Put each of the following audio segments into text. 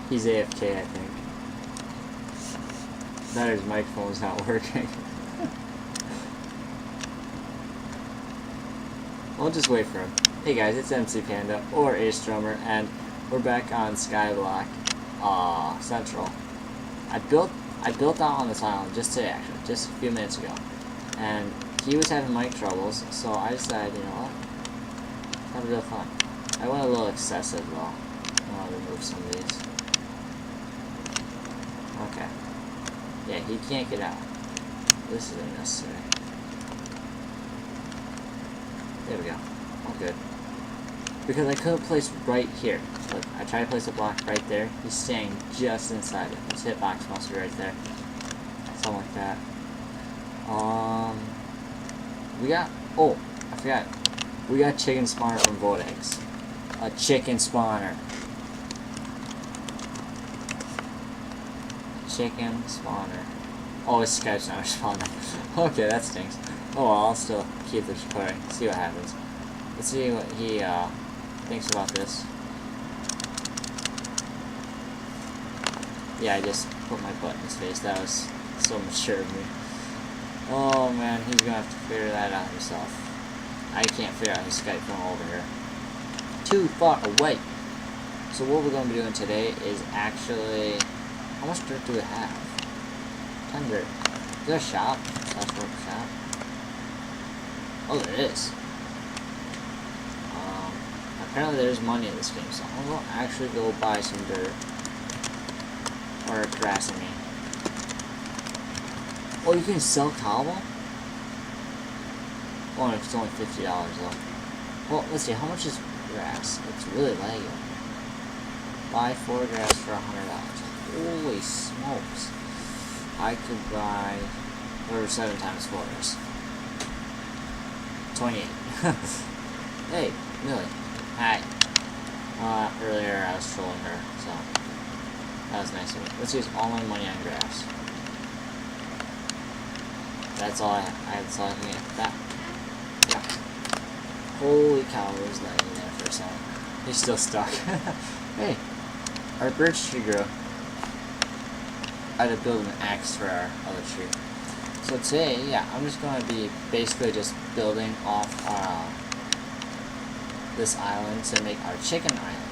He's AFK, I think. That his microphone's not working. We'll just wait for him. Hey guys, it's MC Panda or Ace Drummer, and we're back on Skyblock Central. I built out on this island just today, actually, just a few minutes ago, and he was having mic troubles, so I decided, you know what, have a real fun. I went a little excessive though. I want to remove some of these. Okay. Yeah, he can't get out. This is unnecessary. There we go. All good. Because I could have placed right here. Look, I tried to place a block right there. He's staying just inside it. His hitbox must be right there. Something like that. We got... Oh, I forgot. We got chicken spawner from Vodex. A chicken spawner. Chicken spawner. Oh, his Skype's not responding. Okay, that stinks. Oh well, I'll still keep this recording. See what happens. Let's see what he thinks about this. Yeah, I just put my butt in his face. That was so mature of me. Oh man, he's gonna have to figure that out himself. I can't figure out his Skype from over here. Too far away. So what we're gonna be doing today is actually... How much dirt do we have? 10 dirt. Is there a shop? Shop? Oh, there is. Apparently there's money in this game, so I'm gonna actually go buy some dirt. Or grass, I mean. Oh, you can sell cobble? Oh, it's only $50 though. Well, let's see, how much is grass? It's really laggy. Buy 4 grass for $100. Holy smokes. I could buy... Whatever 7 times 4 is. 28. Hey, Millie. Hi. Earlier I was trolling her, so that was nice of me. Let's use all my money on grass. That's all that's all I can get. That. Yeah. Holy cow, it was lagging there for a second. He's still stuck. Hey, our birch tree grew. I had to build an axe for our other tree. So today, yeah, I'm just going to be basically just building off this island to make our chicken island.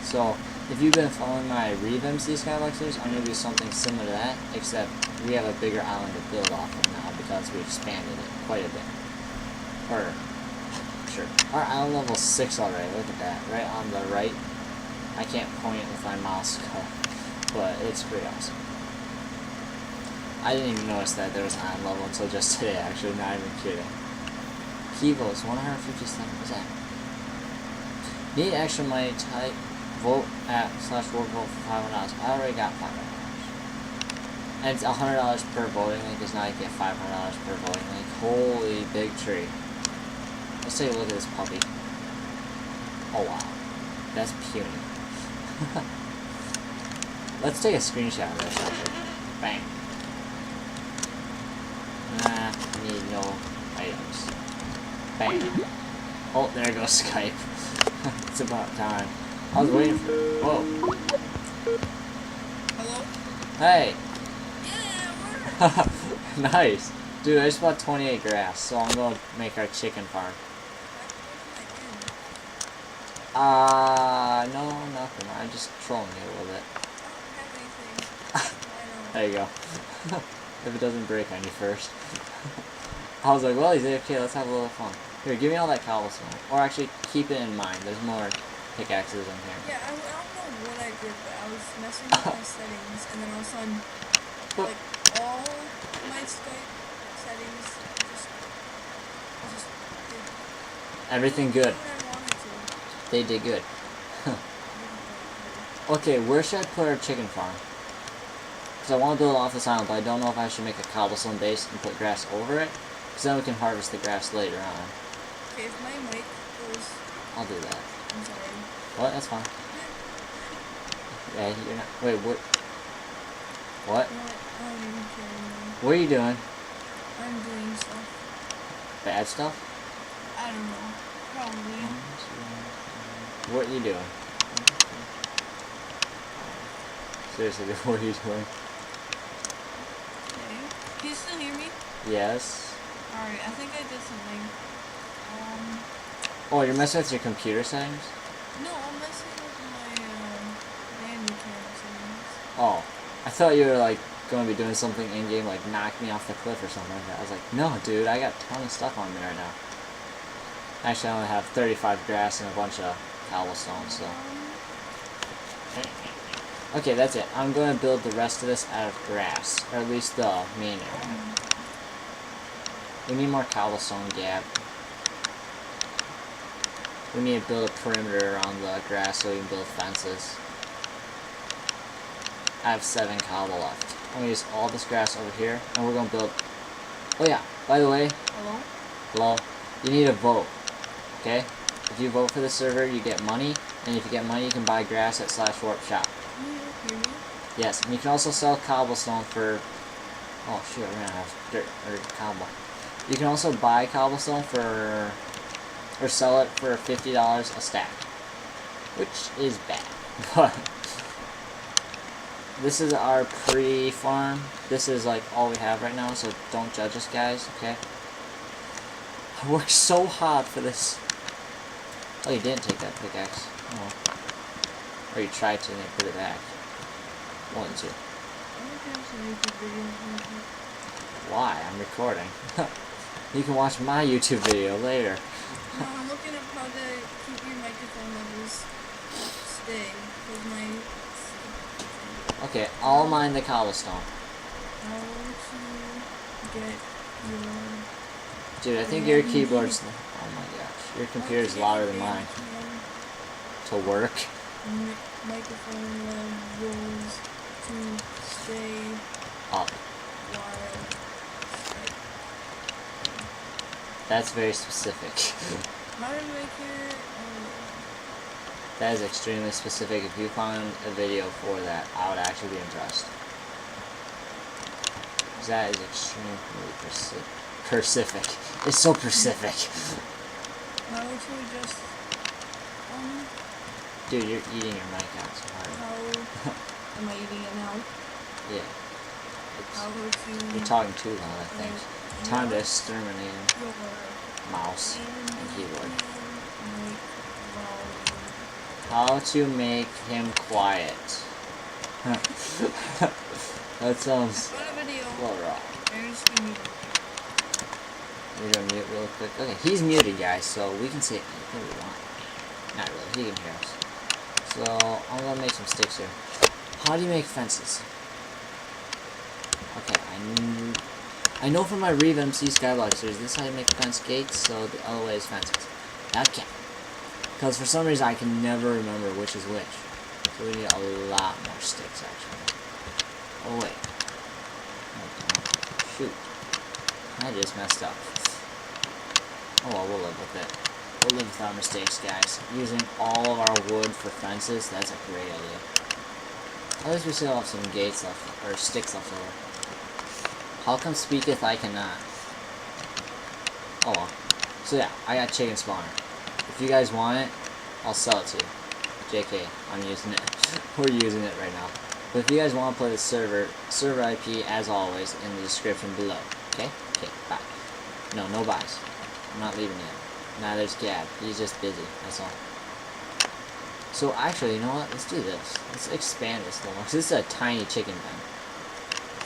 So if you've been following my Re-MC Skyblock series, I'm going to do something similar to that, except we have a bigger island to build off of now because we expanded it quite a bit. Or, sure. Our island level's 6 already, look at that, right on the right. I can't point it with my mouse, but it's pretty awesome. I didn't even notice that there was an island level until just today, actually, not even kidding. Key votes, 157, what's that? Need extra money, type vote at /vote for $500. I already got $500. And it's $100 per voting link, because now you get $500 per voting link. Holy big tree. Let's take a look at this puppy. Oh wow. That's puny. Let's take a screenshot of this actually. Bang. Nah, need no items. Bang. Oh, there goes Skype. It's about time. I was waiting for... Whoa. Hello? Hey. Yeah, Nice. Dude, I just bought 28 grass, so I'm going to make our chicken farm. No, nothing. I'm just trolling you a little bit. There you go. If it doesn't break on you first. I was like, well, he's AFK, let's have a little fun. Here, give me all that cobblestone. Or actually, keep it in mind. There's more pickaxes in here. Yeah, I don't know what I did, but I was messing with my settings, and then all of a sudden, like, all my Skype settings just did Everything good. what I wanted to. They did good. Okay, where should I put our chicken farm? Because I want to build off this island, but I don't know if I should make a cobblestone base and put grass over it. Because then we can harvest the grass later on. Okay, if my mic goes... I'll do that. I'm sorry. What? That's fine. Yeah, you're not... Wait, what? What? You know what? I don't even care anymore. What are you doing? I'm doing stuff. Bad stuff? I don't know. Probably. What are you doing? Seriously, what are you doing? Okay. Can you still hear me? Yes. Alright, I think I did something. Oh, you're messing with your computer settings? No, I'm messing with my, Dandy Cam settings. Oh. I thought you were, like, going to be doing something in-game, like, knock me off the cliff or something like that. I was like, no, dude, I got a ton of stuff on me right now. Actually, I only have 35 grass and a bunch of cobblestone, so... Okay, that's it. I'm going to build the rest of this out of grass, or at least the main area. We need more cobblestone gap. We need to build a perimeter around the grass so we can build fences. I have 7 cobble left. I'm going to use all this grass over here, and we're going to build... Oh yeah, by the way... Hello? Hello? You need to vote, okay? If you vote for the server, you get money, and if you get money, you can buy grass at /warp shop. Can you hear me? Yes, and you can also sell cobblestone for... Oh shoot, we're gonna have dirt, or cobble. You can also buy cobblestone for... or sell it for $50 a stack. Which is bad, but... This is our pre-farm. This is like all we have right now, so don't judge us, guys, okay? I worked so hard for this. Oh, you didn't take that pickaxe. Oh. Or you tried to and then put it back. 1, 2. Why? I'm recording. You can watch my YouTube video later. No, I'm looking at how to keep your microphone levels stay. With my... Okay, I'll mine the cobblestone. How to get your... Dude, I think your keyboard's... Oh my gosh. Your computer's louder than mine. To work. Microphone levels to stay Up. while... That's very specific. How to make your... That is extremely specific. If you found a video for that, I would actually be impressed. 'Cause that is extremely Pacific. It's so Pacific. How to just... Dude, you're eating your mic out so hard. How... Am I eating it now? Yeah. How to... You're talking too loud, I think. Time to exterminate him. Your... Mouse and keyboard. Make volume. How to make him quiet. That sounds Go to video. a little wrong. I'm just gonna mute We're gonna mute real quick. Okay, he's muted, guys, so we can say anything we want. Not really, he can hear us. So, I'm gonna make some sticks here. How do you make fences? Okay, I know from my Reeve MC Skyblock series, this is how you make fence gates, so the other way is fences. Okay. Because for some reason I can never remember which is which. So we need a lot more sticks, actually. Oh, wait. Okay. Shoot. I just messed up. Oh well, we'll live with it. We'll live with our mistakes, guys. Using all of our wood for fences, that's a great idea. At least we still have some gates left, or sticks left over. How come speaketh I cannot? Oh well. So yeah, I got chicken spawner. If you guys want it, I'll sell it to you. JK, I'm using it. We're using it right now. But if you guys want to play the server IP, as always, in the description below. Okay? Okay, bye. No, no buys. I'm not leaving yet. Nah, there's Gab. He's just busy. That's all. So actually, you know what? Let's do this. Let's expand this a little more. 'Cause this is a tiny chicken pen.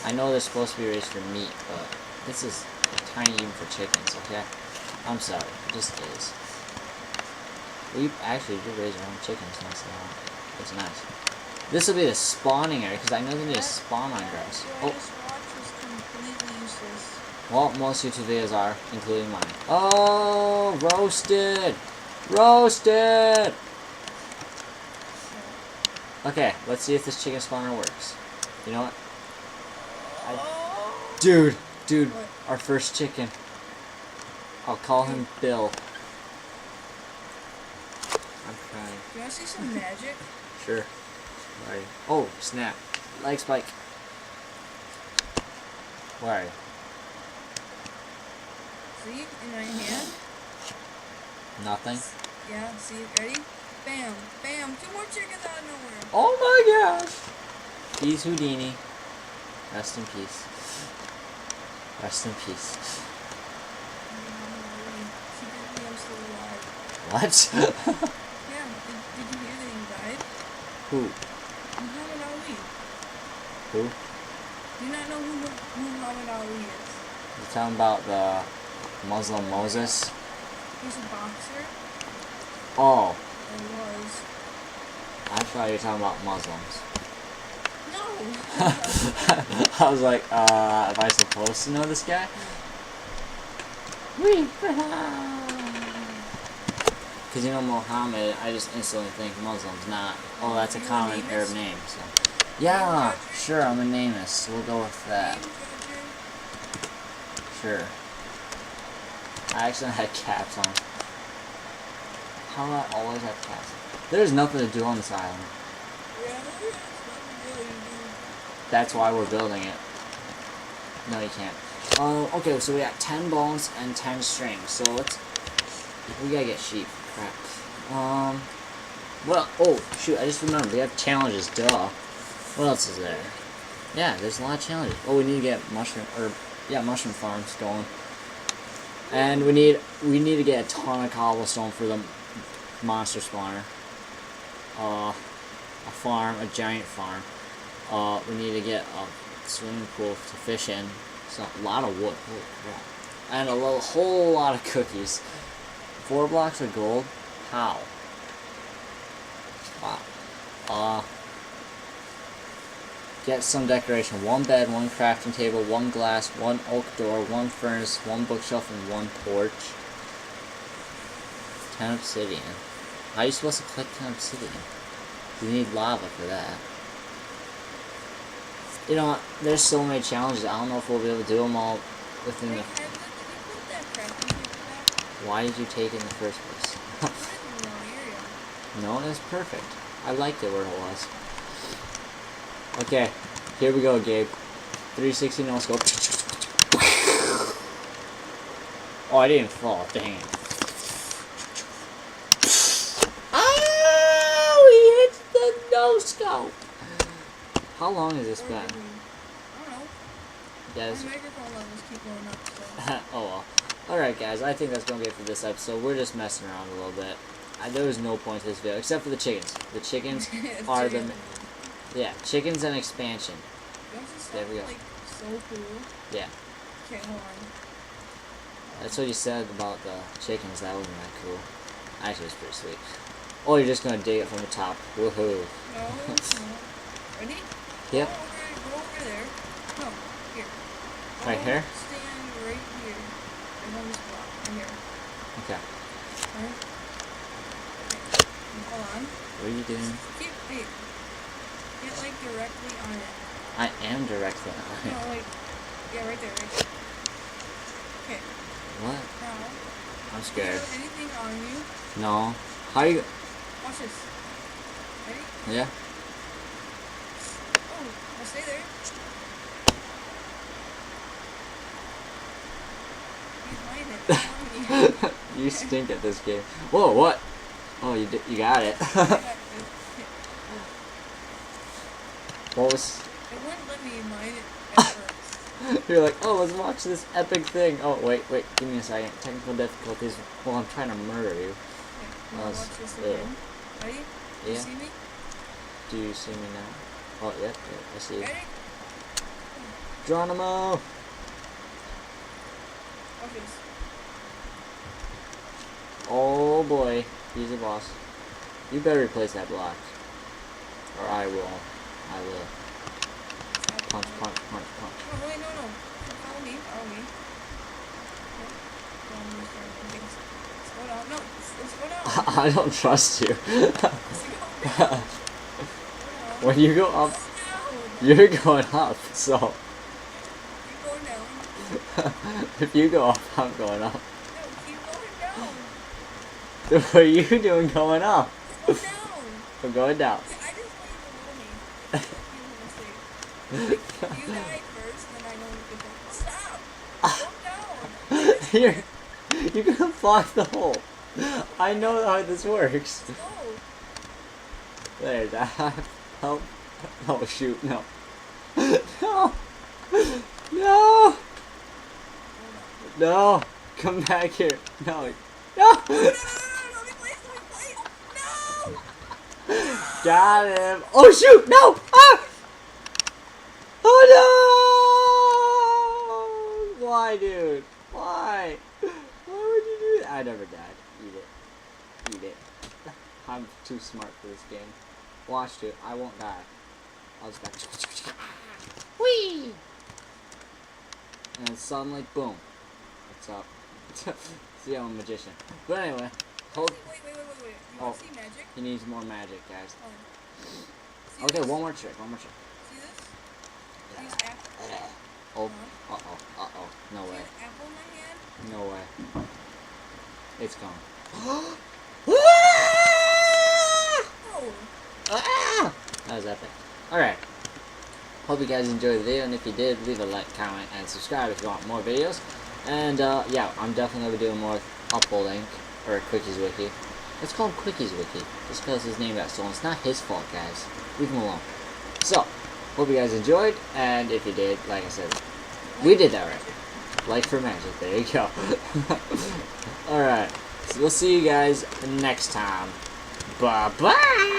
I know they're supposed to be raised for meat, but this is tiny even for chickens, okay? I'm sorry. It just is. We actually do raise our own chickens once in a while. It's nice. This will be the spawning area, because I know they need to spawn on grass. Oh. Well, most YouTube videos are, including mine. Oh, roasted! Roasted! Okay, let's see if this chicken spawner works. You know what? Dude, What? our first chicken. I'll call him Bill. I'm trying. Do you want to see some magic? Sure. Alright. Oh, snap. Leg spike. Where are you? See? In my hand? Nothing? Yeah, see? Ready? Bam! Bam! 2 more chickens out of nowhere! Oh my gosh! He's Houdini. Rest in peace. Rest in peace. Secretly, I'm still alive. What? Yeah, did you hear that he died? Who? Muhammad Ali. Who? Do you not know who Muhammad Ali is? You talking about the Muslim Moses? He's a boxer. Oh, Or was. I thought you were talking about Muslims. No! I was like, am I supposed to know this guy? Because you know Mohammed, I just instantly think Muslims, not, oh, that's a common Arab name, so. Yeah, sure, I'm a namist. We'll go with that. Sure. I actually had caps on. How do I always have caps on? There's nothing to do on this island. That's why we're building it. No, you can't. Okay, so we got 10 bones and 10 strings. So let's... We gotta get sheep. Crap. Well, oh, shoot, I just remembered. We have challenges, duh. What else is there? Yeah, there's a lot of challenges. Oh, we need to get mushroom farms going. And we need to get a ton of cobblestone for the monster spawner. A farm, a giant farm. We need to get a swimming pool to fish in. So, a lot of wood. Holy crap. And a whole lot of cookies. 4 blocks of gold? How? Wow. Get some decoration. 1 bed, 1 crafting table, 1 glass, 1 oak door, 1 furnace, 1 bookshelf, and 1 porch. 10 obsidian. How are you supposed to collect 10 obsidian? You need lava for that. You know, there's so many challenges. I don't know if we'll be able to do them all within the... Why did you take it in the first place? No, it's perfect. I liked it where it was. Okay, here we go, Gabe. 360 no scope. Oh, I didn't fall. Dang it. Oh, he hit the no scope. How long has this been? I don't know. Guys. My microphone levels keep going up, so. Oh well. Alright guys, I think that's going to be it for this episode. We're just messing around a little bit. There was no point to this video, except for the chickens. The chickens are the... Yeah, chickens and expansion. There we go. Like, so cool. Yeah. Okay, hold on. That's what you said about the chickens. That wasn't that cool. Actually, it was pretty sweet. Oh, you're just going to dig it from the top. Woohoo. No, it's not. Ready? Yep. Go over there. No, here. Right here? Stand right here. And on this block. Right here. Okay. Alright. Okay. Hold on. What are you doing? Wait. Get, like, directly on it. I am directly on it. No, like, yeah, right there, right there. Okay. What? Now, I'm do you scared. have anything on you? No. How are you... Watch this. Ready? Yeah? Oh, I'll stay there. He's mine it. You stink at this game. Whoa, what? Oh, you got it. What was... It wouldn't let me mine it at first. You're like, oh, let's watch this epic thing. Oh, wait, give me a second. Technical difficulties. Well, I'm trying to murder you. Okay, now watch this again. Ready? Do you Yeah. see me? Do you see me now? Oh, yep, I see you. Ready? Geronimo! Watch this. Oh boy, he's a boss. You better replace that block. Or I will. Punch. Oh, wait, no. Follow me. Slow down. No, slow down. I don't trust you. Slow down. When you go up, Slow down. you're going up, so Keep going down. if you go up, I'm going up. No, keep going down. What are you doing going up? Slow down. I'm going down. I just want you to know me. If you die first, then I know you can go. Stop! Slow down! Here, you're gonna block the hole. I know how this works. Slow. There, that help. Oh shoot, no. No! No! No! Come back here. No. No! No, let me place, no! Got him. Oh shoot! No! Ah! Oh no! Why, dude? Why? Why would you do that? I never died. Eat it. Eat it. I'm too smart for this game. Watch it. I won't die. I'll just back. Whee! And suddenly, boom. What's up? See, I'm a magician. But anyway, hold. Wait. You Oh, want to see magic? he needs more magic, guys. See Okay, this? one more trick. One more trick. See this? These apples. Oh. Uh-oh. No See way. an apple in my hand? No way. It's gone. Oh. That was epic. Alright. Hope you guys enjoyed the video, and if you did, leave a like, comment, and subscribe if you want more videos. And, yeah, I'm definitely going to be doing more uploading, or QuickyZwicke. Let's call him QuickyZwicke, just because his name got stolen. It's not his fault, guys. Leave him alone. So, hope you guys enjoyed, and if you did, like I said, we did that right. Like for magic, there you go. Alright, so we'll see you guys next time. Bye-bye!